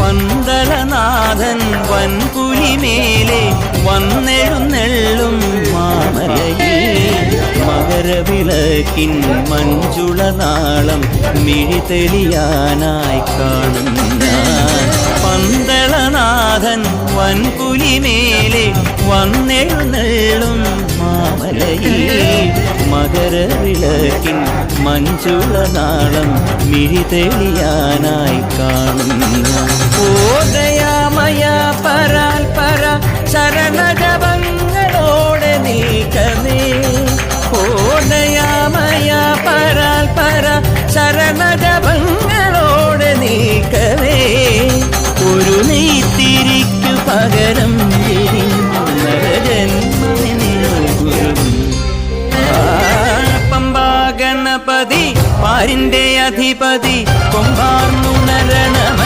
പന്തളനാഥൻ വൻപുലിമേലെ വന്നെഴുന്നെള്ളും മാമലയിൽ മകരവിളക്കിൻ മഞ്ജുളനാളം മിഴിതെളിയാനായി കാണുന്ന പന്തളനാഥൻ വൻപുലിമേലെ വന്നെഴുന്നെള്ളും മാമലയിൽ മകരവിളക്കിൻ മഞ്ജുളനാളം മിഴിതെളിയാനായി കാണുന്ന ഓദയാമയ പരാൽ പര ശരണജപങ്ങളോടെ നീക്കമേ ഓദയാമയ പരാൽ പര ശരണജപങ്ങളോടെ നീക്കമേ ഒരു നെയ്ത്തിരിക്കു പകരം പമ്പാ ഗണപതി പാരിന്റെ അധിപതി കൊമ്പാർന്നുണരണമ